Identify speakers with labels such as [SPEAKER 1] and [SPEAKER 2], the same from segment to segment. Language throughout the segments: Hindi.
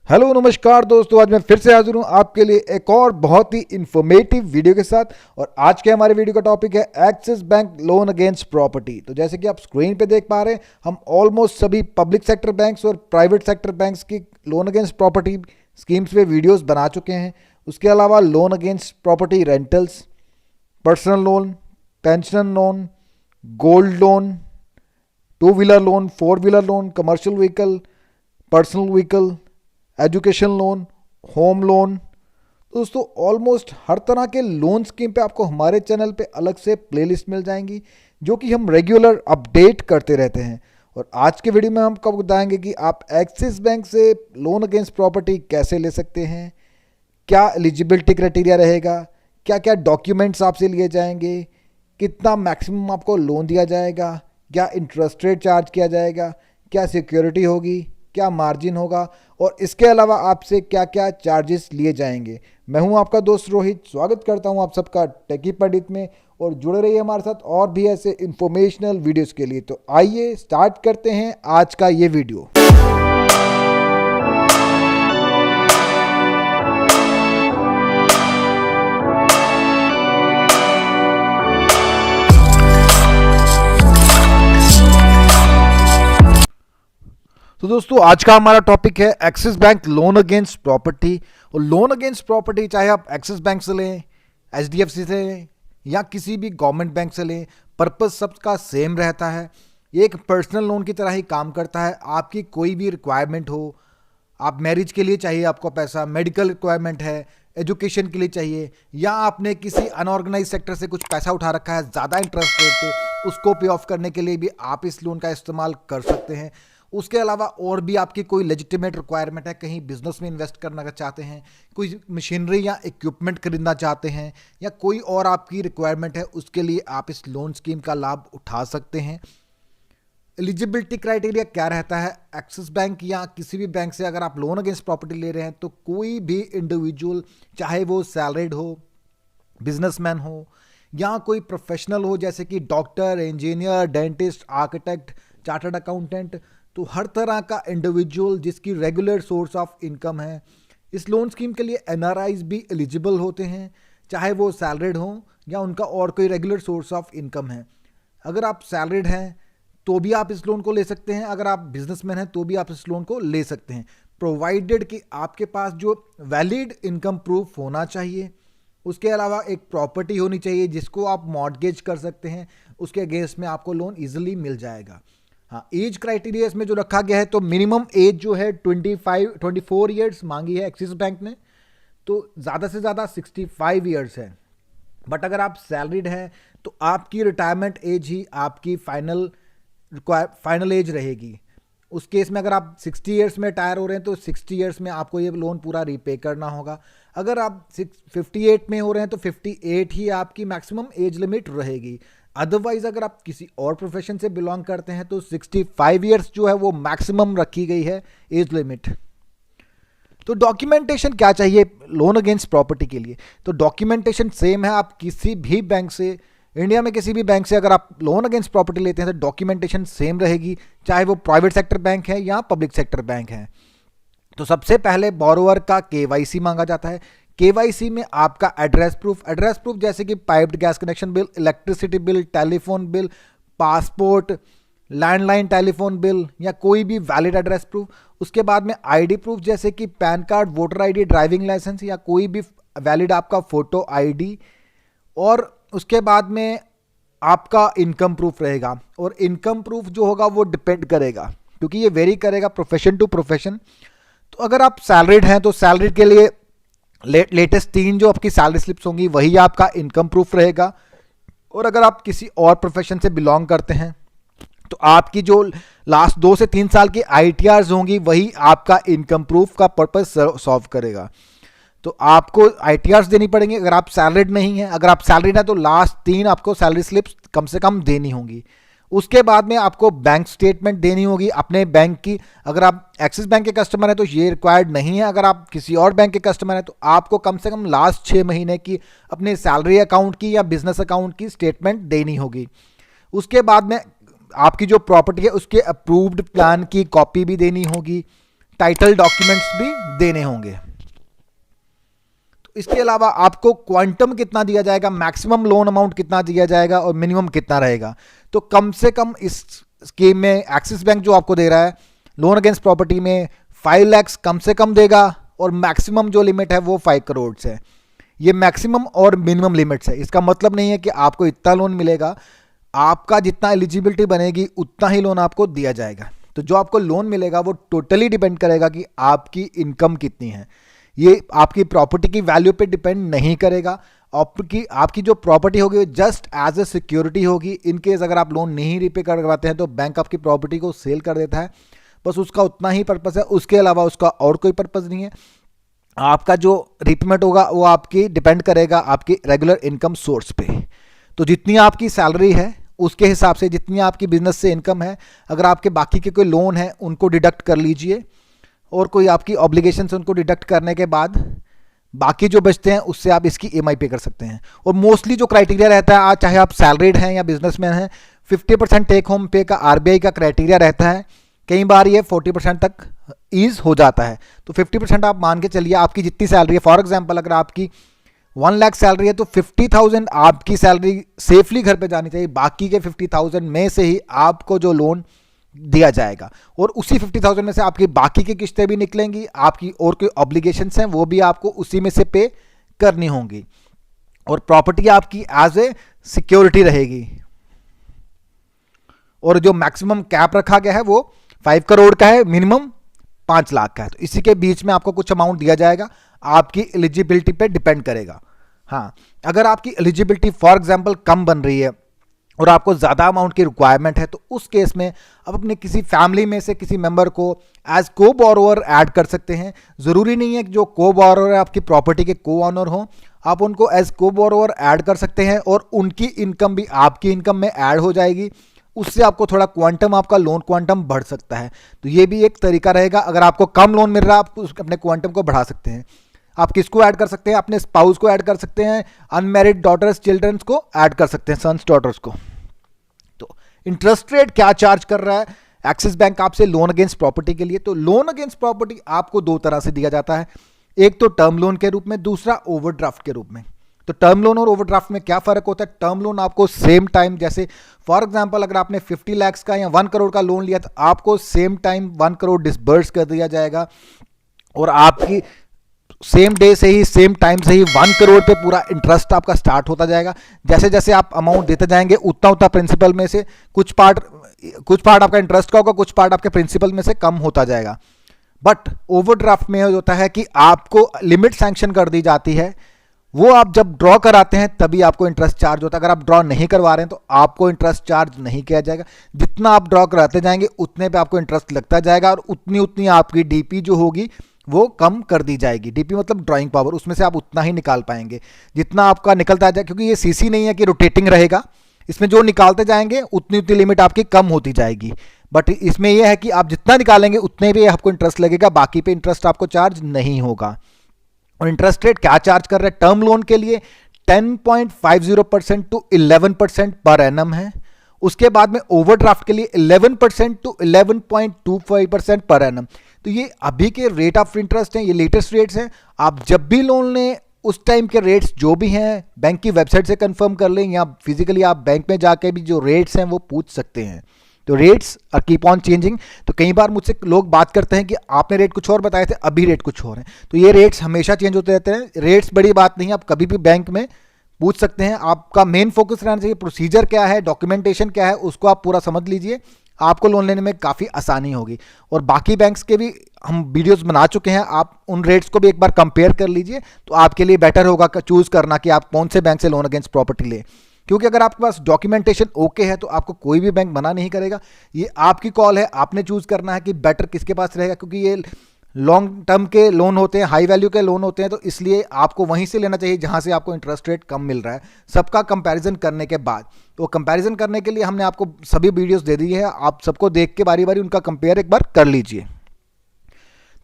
[SPEAKER 1] हेलो नमस्कार दोस्तों, आज मैं फिर से हाजिर हूँ आपके लिए एक और बहुत ही इंफॉर्मेटिव वीडियो के साथ। और आज के हमारे वीडियो का टॉपिक है axis bank loan against property. तो जैसे कि आप स्क्रीन पे देख पा रहे हैं, हम ऑलमोस्ट सभी पब्लिक सेक्टर बैंक्स और प्राइवेट सेक्टर बैंक्स की लोन अगेंस्ट प्रॉपर्टी स्कीम्स पे वीडियोस बना चुके हैं। उसके अलावा loan against property rentals, personal loan, pension loan, gold loan, two wheeler loan, four wheeler loan, commercial vehicle, personal vehicle, education loan, home loan. दोस्तों ऑलमोस्ट हर तरह के लोन स्कीम पे आपको हमारे चैनल पे अलग से प्लेलिस्ट मिल जाएंगी, जो कि हम रेगुलर अपडेट करते रहते हैं। और आज के वीडियो में हम आपको बताएंगे कि आप एक्सिस बैंक से लोन अगेंस्ट प्रॉपर्टी कैसे ले सकते हैं, क्या एलिजिबिलिटी क्राइटेरिया रहेगा, क्या क्या डॉक्यूमेंट्स आपसे लिए जाएंगे, कितना मैक्सिमम आपको लोन दिया जाएगा, क्या इंटरेस्ट रेट चार्ज किया जाएगा, क्या सिक्योरिटी होगी, क्या मार्जिन होगा, और इसके अलावा आपसे क्या क्या चार्जेस लिए जाएंगे। मैं हूं आपका दोस्त रोहित, स्वागत करता हूं आप सबका टेकी पंडित में। और जुड़े रहिए हमारे साथ और भी ऐसे इंफॉर्मेशनल वीडियोस के लिए। तो आइए स्टार्ट करते हैं आज का ये वीडियो। तो दोस्तों आज का हमारा टॉपिक है axis bank loan against property. और लोन अगेंस्ट प्रॉपर्टी चाहे आप एक्सिस बैंक से लें, एचडीएफसी से लें या किसी भी गवर्नमेंट बैंक से लें, पर्पस सबका सेम रहता है। ये एक पर्सनल लोन की तरह ही काम करता है। आपकी कोई भी रिक्वायरमेंट हो, आप मैरिज के लिए चाहिए आपको पैसा, मेडिकल रिक्वायरमेंट है, एजुकेशन के लिए चाहिए, या आपने किसी अनऑर्गेनाइज सेक्टर से कुछ पैसा उठा रखा है ज़्यादा इंटरेस्ट रेट पे, उसको पे ऑफ करने के लिए भी आप इस लोन का इस्तेमाल कर सकते हैं। उसके अलावा और भी आपकी कोई लेजिटिमेट रिक्वायरमेंट है, कहीं बिजनेस में इन्वेस्ट करना चाहते हैं, कोई मशीनरी या इक्विपमेंट खरीदना चाहते हैं, या कोई और आपकी रिक्वायरमेंट है, उसके लिए आप इस लोन स्कीम का लाभ उठा सकते हैं। एलिजिबिलिटी क्राइटेरिया क्या रहता है? एक्सिस बैंक या किसी भी बैंक से अगर आप लोन अगेंस्ट प्रॉपर्टी ले रहे हैं तो कोई भी इंडिविजुअल, चाहे वो सैलरीड हो, बिजनेसमैन हो, या कोई प्रोफेशनल हो जैसे कि doctor, engineer, dentist, architect, chartered accountant, तो हर तरह का इंडिविजुअल जिसकी रेगुलर सोर्स ऑफ इनकम है, इस लोन स्कीम के लिए एनआरआईज भी एलिजिबल होते हैं, चाहे वो सैलरीड हो या उनका और कोई रेगुलर सोर्स ऑफ इनकम है। अगर आप सैलरीड हैं तो भी आप इस लोन को ले सकते हैं, अगर आप बिजनेसमैन हैं तो भी आप इस लोन को ले सकते हैं, प्रोवाइडेड कि आपके पास जो वैलिड इनकम प्रूफ होना चाहिए। उसके अलावा एक प्रॉपर्टी होनी चाहिए जिसको आप मॉर्टगेज कर सकते हैं, उसके अगेंस्ट में आपको लोन इजीली मिल जाएगा। हाँ, एज क्राइटेरिया इसमें जो रखा गया है, तो मिनिमम एज जो है 24 ईयर्स मांगी है एक्सिस बैंक ने, तो ज़्यादा से ज़्यादा 65 ईयर्स है। बट अगर आप सैलरीड हैं तो आपकी रिटायरमेंट एज ही आपकी फाइनल एज रहेगी। उस केस में अगर आप 60 ईयर्स में रिटायर हो रहे हैं तो 60 ईयर्स में आपको ये लोन पूरा रीपे करना होगा। अगर आप 58 में हो रहे हैं तो 58 ही आपकी मैक्सिमम एज लिमिट रहेगी। अदरवाइज अगर आप किसी और प्रोफेशन से बिलोंग करते हैं तो 65 ईयर्स जो है वो मैक्सिमम रखी गई है एज लिमिट। तो डॉक्यूमेंटेशन क्या चाहिए लोन अगेंस्ट प्रॉपर्टी के लिए? तो डॉक्यूमेंटेशन सेम है, आप किसी भी बैंक से, इंडिया में किसी भी बैंक से अगर आप लोन अगेंस्ट प्रॉपर्टी लेते हैं तो डॉक्यूमेंटेशन सेम रहेगी, चाहे वो प्राइवेट सेक्टर बैंक है या पब्लिक सेक्टर बैंक है। तो सबसे पहले बोरोवर का केवाईसी मांगा जाता है। केवाईसी में आपका एड्रेस प्रूफ जैसे कि piped gas connection bill, electricity bill, telephone bill, passport, landline telephone bill, या कोई भी वैलिड एड्रेस प्रूफ। उसके बाद में आईडी प्रूफ जैसे कि PAN card, voter ID, driving licence, या कोई भी वैलिड आपका फोटो आईडी। और उसके बाद में आपका इनकम प्रूफ रहेगा। और इनकम प्रूफ जो होगा वो डिपेंड करेगा, क्योंकि ये वेरी करेगा प्रोफेशन टू प्रोफेशन। तो अगर आप सैलरीड हैं तो सैलरीड के लिए लेटेस्ट 3 जो आपकी सैलरी स्लिप्स होंगी वही आपका इनकम प्रूफ रहेगा। और अगर आप किसी और प्रोफेशन से बिलोंग करते हैं तो आपकी जो लास्ट 2 से 3 साल की आईटीआर्स होंगी वही आपका इनकम प्रूफ का पर्पस सॉल्व करेगा। तो आपको आईटीआर्स देनी पड़ेंगी अगर आप सैलरीड नहीं हैं। अगर आप सैलरीड हैं तो लास्ट 3 आपको सैलरी स्लिप्स कम से कम देनी होंगी। उसके बाद में आपको बैंक स्टेटमेंट देनी होगी अपने बैंक की। अगर आप एक्सिस बैंक के कस्टमर हैं तो ये रिक्वायर्ड नहीं है। अगर आप किसी और बैंक के कस्टमर हैं तो आपको कम से कम लास्ट 6 महीने की अपने सैलरी अकाउंट की या बिजनेस अकाउंट की स्टेटमेंट देनी होगी। उसके बाद में आपकी जो प्रॉपर्टी है उसके अप्रूव्ड प्लान की कॉपी भी देनी होगी। टाइटल डॉक्यूमेंट्स भी देने होंगे। तो इसके अलावा आपको क्वांटम कितना दिया जाएगा, मैक्सिमम लोन अमाउंट कितना दिया जाएगा और मिनिमम कितना रहेगा। तो कम से कम इस स्कीम में एक्सिस बैंक जो आपको दे रहा है लोन अगेंस्ट प्रॉपर्टी में 5 लाख कम से कम देगा और मैक्सिमम जो लिमिट है वो 5 करोड़ है। ये मैक्सिमम और मिनिमम लिमिट्स है। इसका मतलब नहीं है कि आपको इतना लोन मिलेगा, आपका जितना एलिजिबिलिटी बनेगी उतना ही लोन आपको दिया जाएगा। तो जो आपको लोन मिलेगा वो टोटली डिपेंड करेगा कि आपकी इनकम कितनी है। ये आपकी प्रॉपर्टी की वैल्यू पे डिपेंड नहीं करेगा। आपकी जो प्रॉपर्टी होगी वो जस्ट एज ए सिक्योरिटी होगी। इन केस अगर आप लोन नहीं रीपे करवाते हैं तो बैंक आपकी प्रॉपर्टी को सेल कर देता है, बस उसका उतना ही पर्पस है, उसके अलावा उसका और कोई पर्पस नहीं है। आपका जो रीपेमेंट होगा वो आपकी डिपेंड करेगा आपकी रेगुलर इनकम सोर्स पे। तो जितनी आपकी सैलरी है उसके हिसाब से, जितनी आपकी बिजनेस से इनकम है, अगर आपके बाकी के कोई लोन है उनको डिडक्ट कर लीजिए और कोई आपकी ऑब्लिगेशन है उनको डिडक्ट करने के बाद बाकी जो बचते हैं उससे आप इसकी EMI पे कर सकते हैं। और मोस्टली जो क्राइटेरिया रहता है, आज चाहे आप सैलरीड हैं या बिजनेसमैन हैं, 50% टेक होम पे का RBI का क्राइटेरिया रहता है। कई बार ये 40% तक ईज हो जाता है। तो 50% आप मान के चलिए आपकी जितनी सैलरी है। फॉर एग्जांपल अगर आपकी 1 लाख सैलरी है तो 50,000 आपकी सैलरी सेफली घर पे जानी चाहिए। बाकी के 50,000 में से ही आपको जो लोन दिया जाएगा और उसी 50,000 में से आपकी बाकी की किस्तें भी निकलेंगी, आपकी और कोई ऑब्लिगेशंस हैं वो भी आपको उसी में से पे करनी होंगी और प्रॉपर्टी आपकी एज ए सिक्योरिटी रहेगी। और जो मैक्सिमम कैप रखा गया है वो 5 करोड़ का है, मिनिमम 5 लाख का है। तो इसी के बीच में आपको कुछ अमाउंट दिया जाएगा, आपकी एलिजिबिलिटी पे डिपेंड करेगा। हाँ, अगर आपकी एलिजिबिलिटी फॉर एग्जांपल कम बन रही है और आपको ज़्यादा अमाउंट की रिक्वायरमेंट है तो उस केस में आप अपने किसी फैमिली में से किसी मेंबर को एज को बोरोवर ऐड कर सकते हैं। ज़रूरी नहीं है कि जो को बोरोवर है आपकी प्रॉपर्टी के को ऑनर हो, आप उनको एज को बोरोवर ऐड कर सकते हैं और उनकी इनकम भी आपकी इनकम में ऐड हो जाएगी। उससे आपको थोड़ा क्वांटम, आपका लोन क्वांटम बढ़ सकता है। तो ये भी एक तरीका रहेगा। अगर आपको कम लोन मिल रहा है आप अपने क्वांटम को बढ़ा सकते हैं। आप किसको ऐड कर सकते हैं? अपने स्पाउस को ऐड कर सकते हैं, अनमैरिड डॉटर्स चिल्ड्रंस को ऐड कर सकते हैं, सन्स डॉटर्स को। तो इंटरेस्ट रेट क्या चार्ज कर रहा है एक्सिस बैंक आपसे लोन अगेंस्ट प्रॉपर्टी के लिए? तो लोन अगेंस्ट प्रॉपर्टी आपको 2 तरह से दिया जाता है, एक तो टर्म लोन के रूप में, दूसरा ओवरड्राफ्ट के रूप में। तो टर्म लोन और ओवरड्राफ्ट में क्या फर्क होता है? टर्म लोन आपको सेम टाइम, जैसे फॉर एग्जांपल अगर आपने 50 लाख का या 1 करोड़ का लोन लिया तो आपको सेम टाइम 1 करोड़ डिसबर्स कर दिया जाएगा और आपकी सेम डे से ही, सेम टाइम से ही 1 करोड़ पे पूरा इंटरेस्ट आपका स्टार्ट होता जाएगा। जैसे जैसे आप अमाउंट देते जाएंगे उतना उतना प्रिंसिपल में से कुछ पार्ट आपका इंटरेस्ट का होगा, कुछ पार्ट आपके प्रिंसिपल में से कम होता जाएगा। बट ओवरड्राफ्ट में होता है कि आपको लिमिट सैंक्शन कर दी जाती है, वो आप जब ड्रॉ कराते हैं तभी आपको इंटरेस्ट चार्ज होता है। अगर आप ड्रॉ नहीं करवा रहे हैं तो आपको इंटरेस्ट चार्ज नहीं किया जाएगा। जितना आप ड्रॉ कराते जाएंगे उतने पे आपको इंटरेस्ट लगता जाएगा और उतनी उतनी आपकी डीपी जो होगी वो कम कर दी जाएगी। डीपी मतलब ड्राइंग पावर, उसमें से आप उतना ही निकाल पाएंगे जितना आपका निकलता जाए, क्योंकि ये सीसी नहीं है कि रोटेटिंग रहेगा। इसमें जो निकालते जाएंगे उतनी उतनी लिमिट आपकी कम होती जाएगी। बट इसमें यह है कि आप जितना निकालेंगे उतने पे आपको इंटरेस्ट लगेगा, बाकी पे इंटरेस्ट आपको चार्ज नहीं होगा। और इंटरेस्ट रेट क्या चार्ज कर रहे हैं टर्म लोन के लिए? 10.50% टू 11% पर एनम है। उसके बाद में ओवरड्राफ्ट के लिए 11% टू 11.25% पर एनम। तो ये अभी के रेट ऑफ इंटरेस्ट हैं, ये लेटेस्ट रेट्स हैं। आप जब भी लोन लें उस टाइम के रेट्स जो भी हैं बैंक की वेबसाइट से कंफर्म कर लें या फिजिकली आप बैंक में जाके भी जो रेट्स हैं वो पूछ सकते हैं। तो rates are keep on changing. तो कई बार मुझसे लोग बात करते हैं कि आपने रेट कुछ और बताए थे, अभी रेट कुछ और हैं। तो ये रेट्स हमेशा चेंज होते रहते हैं। रेट्स बड़ी बात नहीं है, आप कभी भी बैंक में पूछ सकते हैं। आपका मेन फोकस रहना चाहिए प्रोसीजर क्या है, डॉक्यूमेंटेशन क्या है, उसको आप पूरा समझ लीजिए, आपको लोन लेने में काफ़ी आसानी होगी। और बाकी बैंक्स के भी हम वीडियोस बना चुके हैं, आप उन रेट्स को भी एक बार कंपेयर कर लीजिए, तो आपके लिए बेटर होगा चूज़ करना कि आप कौन से बैंक से लोन अगेंस्ट प्रॉपर्टी लें। क्योंकि अगर आपके पास डॉक्यूमेंटेशन ओके है तो आपको कोई भी बैंक मना नहीं करेगा। ये आपकी कॉल है, आपने चूज़ करना है कि बेटर किसके पास रहेगा, क्योंकि ये लॉन्ग टर्म के लोन होते हैं, हाई वैल्यू के लोन होते हैं, तो इसलिए आपको वहीं से लेना चाहिए जहां से आपको इंटरेस्ट रेट कम मिल रहा है, सबका कंपैरिजन करने के बाद। तो कंपैरिजन करने के लिए हमने आपको सभी वीडियोस दे दी है, आप सबको देख के बारी बारी उनका कंपेयर एक बार कर लीजिए।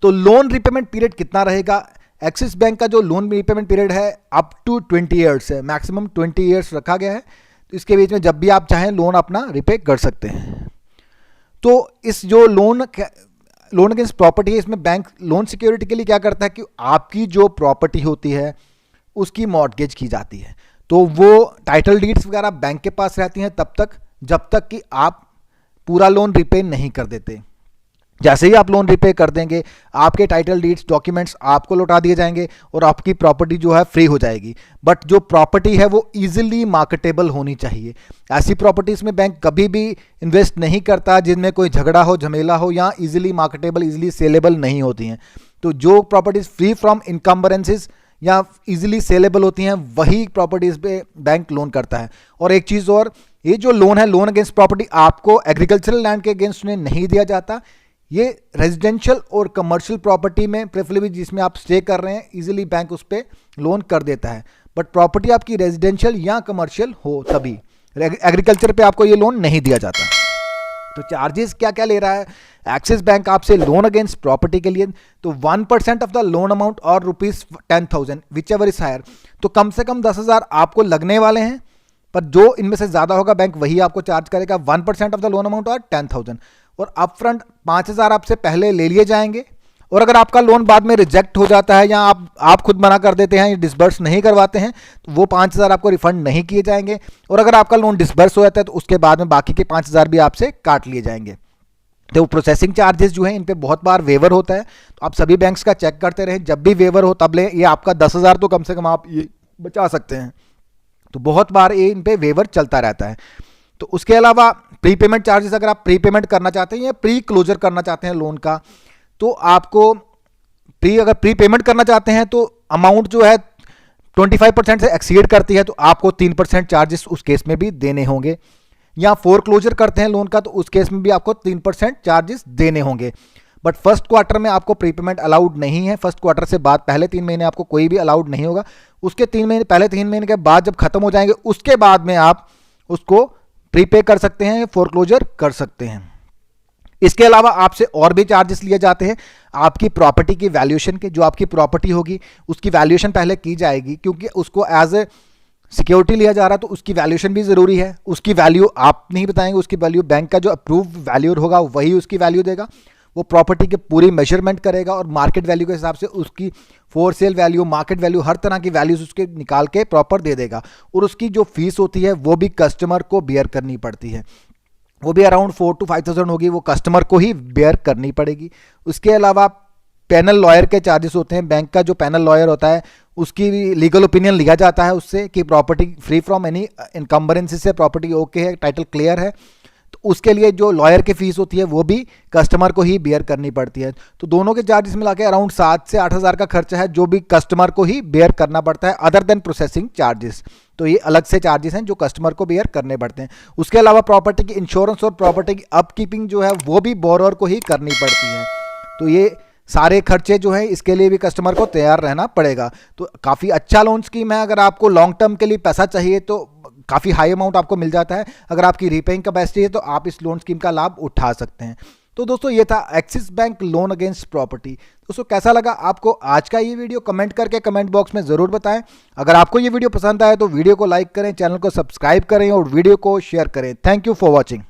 [SPEAKER 1] तो लोन रिपेमेंट पीरियड कितना रहेगा? एक्सिस बैंक का जो लोन रिपेमेंट पीरियड है अप टू 20 ईयर्स है, मैक्सिमम 20 ईयर्स रखा गया है। तो इसके बीच में जब भी आप चाहें लोन अपना रिपे कर सकते हैं। तो इस जो लोन लोन अगेंस्ट प्रॉपर्टी है, इसमें बैंक लोन सिक्योरिटी के लिए क्या करता है कि आपकी जो प्रॉपर्टी होती है उसकी मॉर्टगेज की जाती है। तो वो टाइटल डीड्स वगैरह बैंक के पास रहती हैं तब तक जब तक कि आप पूरा लोन रिपे नहीं कर देते। जैसे ही आप लोन रिपे कर देंगे आपके टाइटल डीड्स डॉक्यूमेंट्स आपको लौटा दिए जाएंगे और आपकी प्रॉपर्टी जो है फ्री हो जाएगी। बट जो प्रॉपर्टी है वो इजीली मार्केटेबल होनी चाहिए। ऐसी प्रॉपर्टीज़ में बैंक कभी भी इन्वेस्ट नहीं करता जिनमें कोई झगड़ा हो, झमेला हो या इजीली मार्केटेबल, इजीली सेलेबल नहीं होती हैं। तो जो प्रॉपर्टीज़ फ्री फ्रॉम इनकम्बरेंसेस या इजीली सेलेबल होती हैं वही प्रॉपर्टीज़ पे बैंक लोन करता है। और एक चीज़ और, ये जो लोन है, लोन अगेंस्ट प्रॉपर्टी, आपको एग्रीकल्चरल लैंड के अगेंस्ट में नहीं दिया जाता। ये रेजिडेंशियल और कमर्शियल प्रॉपर्टी में प्रेफरेबली जिसमें आप स्टे कर रहे हैं इजीली बैंक उस पर लोन कर देता है। बट प्रॉपर्टी आपकी रेजिडेंशियल या कमर्शियल हो तभी, एग्रीकल्चर पे आपको ये लोन नहीं दिया जाता। तो चार्जेस क्या क्या ले रहा है एक्सिस बैंक आपसे लोन अगेंस्ट प्रॉपर्टी के लिए? तो 1% ऑफ द लोन अमाउंट और ₹10,000 विच एवर इज हायर। तो कम से कम 10,000 आपको लगने वाले हैं, पर जो इनमें से ज़्यादा होगा बैंक वही आपको चार्ज करेगा। 1% ऑफ द लोन अमाउंट और 10,000 और अपफ्रंट 5,000 आपसे पहले ले लिए जाएंगे। और अगर आपका लोन बाद में रिजेक्ट हो जाता है या आप खुद मना कर देते हैं या डिसबर्स नहीं करवाते हैं तो वो 5,000 आपको रिफंड नहीं किए जाएंगे। और अगर आपका लोन डिसबर्स हो जाता है तो उसके बाद में बाकी के 5,000 भी आपसे काट लिए जाएंगे। तो प्रोसेसिंग चार्जेस जो है इन पे बहुत बार वेवर होता है, तो आप सभी बैंक्स का चेक करते रहें, जब भी वेवर हो तब ले। ये आपका 10,000 तो कम से कम आप ये बचा सकते हैं। तो बहुत बार ये इन पे वेवर चलता रहता है। तो उसके अलावा प्रीपेमेंट चार्जेस, अगर आप प्रीपेमेंट करना चाहते हैं या प्री क्लोजर करना चाहते हैं लोन का, तो आपको अगर प्री पेमेंट करना चाहते हैं तो अमाउंट जो है 25% से एक्सीड करती है तो आपको 3% चार्जेस उस केस में भी देने होंगे। या फोर क्लोजर करते हैं लोन का तो उस केस में भी आपको 3% चार्जेस देने होंगे। बट फर्स्ट क्वार्टर में आपको प्रीपेमेंट अलाउड नहीं है। फर्स्ट क्वार्टर से बाद पहले 3 महीने आपको कोई भी अलाउड नहीं होगा। उसके 3 महीने, पहले 3 महीने के बाद जब खत्म हो जाएंगे उसके बाद में आप उसको प्रीपे कर सकते हैं, फोरक्लोजर कर सकते हैं। इसके अलावा आपसे और भी चार्जेस लिए जाते हैं आपकी प्रॉपर्टी की वैल्यूएशन के। जो आपकी प्रॉपर्टी होगी उसकी वैल्यूएशन पहले की जाएगी, क्योंकि उसको एज ए सिक्योरिटी लिया जा रहा है तो उसकी वैल्यूएशन भी ज़रूरी है। उसकी वैल्यू आप नहीं बताएंगे, उसकी वैल्यू बैंक का जो अप्रूव वैल्यूअर होगा वही उसकी वैल्यू देगा। वो प्रॉपर्टी की पूरी मेजरमेंट करेगा और मार्केट वैल्यू के हिसाब से उसकी for sale value, market value, हर तरह की वैल्यूज उसके निकाल के प्रॉपर दे देगा। और उसकी जो फीस होती है वो भी कस्टमर को बेयर करनी पड़ती है, वो भी अराउंड 4,000 to 5,000 होगी, वो कस्टमर को ही बेयर करनी पड़ेगी। उसके अलावा पैनल लॉयर के चार्जेस होते हैं। बैंक का जो पैनल लॉयर होता है उसकी लीगल ओपिनियन लिया जाता है उससे कि प्रॉपर्टी फ्री फ्रॉम एनी इनकम्बरेंसेस से प्रॉपर्टी ओके है, टाइटल क्लियर है। तो उसके लिए जो लॉयर की फीस होती है वो भी कस्टमर को ही बेयर करनी पड़ती है। तो दोनों के चार्जेस मिला के अराउंड 7 से 8,000 का खर्चा है जो भी कस्टमर को ही बेयर करना पड़ता है, अदर देन प्रोसेसिंग चार्जेस। तो ये अलग से चार्जेस हैं जो कस्टमर को बेयर करने पड़ते हैं। उसके अलावा प्रॉपर्टी की इंश्योरेंस और प्रॉपर्टी की अपकीपिंग जो है वो भी बोरोअर को ही करनी पड़ती है। तो ये सारे खर्चे जो है इसके लिए भी कस्टमर को तैयार रहना पड़ेगा। तो काफ़ी अच्छा लोन स्कीम है। अगर आपको लॉन्ग टर्म के लिए पैसा चाहिए तो काफ़ी हाई अमाउंट आपको मिल जाता है। अगर आपकी रीपेइंग कैपेसिटी है तो आप इस लोन स्कीम का लाभ उठा सकते हैं। तो दोस्तों ये था axis bank loan against property. दोस्तों कैसा लगा आपको आज का ये वीडियो, कमेंट करके कमेंट बॉक्स में ज़रूर बताएं। अगर आपको ये वीडियो पसंद आए तो वीडियो को लाइक करें, चैनल को सब्सक्राइब करें और वीडियो को शेयर करें। Thank you for watching.